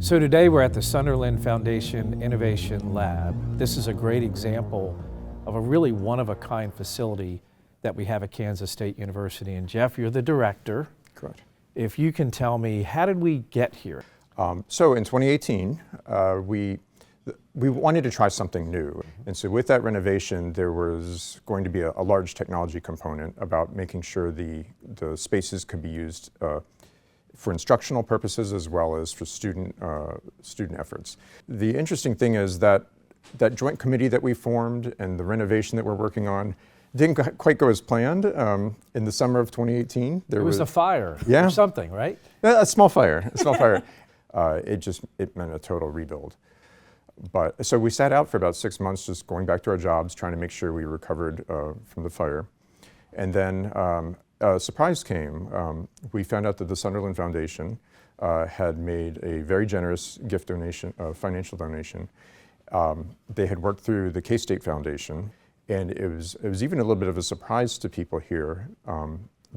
So today we're at the Sunderland Foundation Innovation Lab. This is a great example of a really one-of-a-kind facility that we have at Kansas State University. And Jeff, you're the director. Correct. If you can tell me, how did we get here? So in 2018, we wanted to try something new. And so with that renovation, there was going to be a large technology component about making sure the spaces could be used for instructional purposes as well as for student efforts. The interesting thing is that joint committee that we formed and the renovation that we're working on didn't quite go as planned. In the summer of 2018, There was a fire or something, right? A small fire, It meant a total rebuild. But so we sat out for about 6 months, just going back to our jobs, trying to make sure we recovered from the fire. And then a surprise came. We found out that the Sunderland Foundation had made a very generous gift donation, financial donation. They had worked through the K-State Foundation, and it was even a little bit of a surprise to people here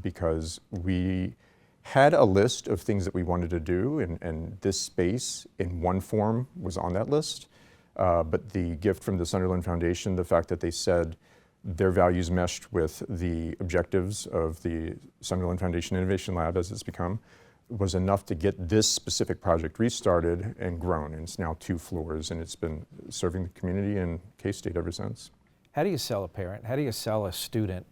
because we had a list of things that we wanted to do, and this space in one form was on that list. But the gift from the Sunderland Foundation, the fact that they said their values meshed with the objectives of the Sunderland Foundation Innovation Lab, as it's become, was enough to get this specific project restarted and grown. And it's now 2 floors, and it's been serving the community and K-State ever since. How do you sell a parent? How do you sell a student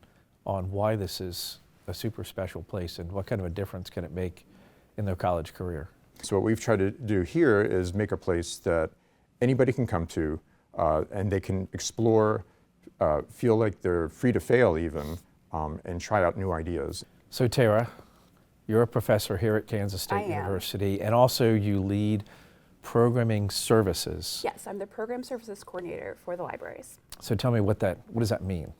on why this is a super special place and what kind of a difference can it make in their college career? So what we've tried to do here is make a place that anybody can come to and they can explore, feel like they're free to fail even, and try out new ideas. So Tara, you're a professor here at Kansas State University, and also you lead programming services. Yes, I'm the program services coordinator for the libraries. So tell me what does that mean?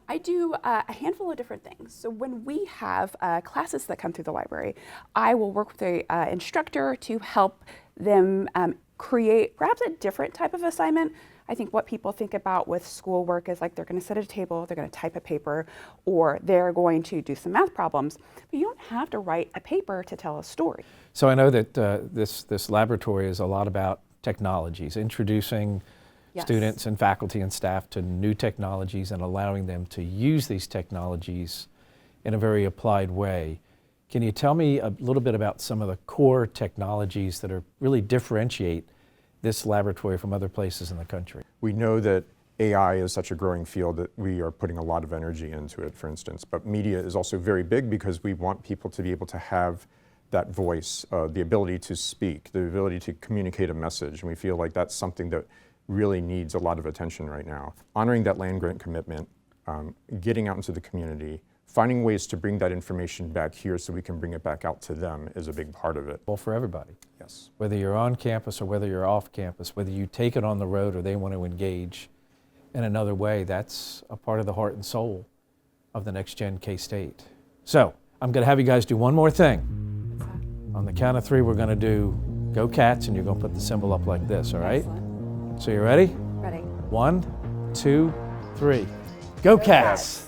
I do a handful of different things. So when we have classes that come through the library, I will work with the instructor to help them create perhaps a different type of assignment. I think what people think about with schoolwork is like they're going to sit at a table, they're going to type a paper, or they're going to do some math problems. But you don't have to write a paper to tell a story. So I know that this laboratory is a lot about technologies, introducing students and faculty and staff to new technologies and allowing them to use these technologies in a very applied way. Can you tell me a little bit about some of the core technologies that really differentiate this laboratory from other places in the country? We know that AI is such a growing field that we are putting a lot of energy into it, for instance. But media is also very big because we want people to be able to have that voice, the ability to speak, the ability to communicate a message. And we feel like that's something that really needs a lot of attention right now. Honoring that land grant commitment, getting out into the community, finding ways to bring that information back here so we can bring it back out to them is a big part of it. Well, for everybody. Yes. Whether you're on campus or whether you're off campus, whether you take it on the road or they want to engage in another way, that's a part of the heart and soul of the Next Gen K-State. So I'm going to have you guys do one more thing. On the count of 3, we're going to do Go Cats, and you're going to put the symbol up like this, all right? Excellent. So you ready? Ready. 1, 2, 3. Go Cats!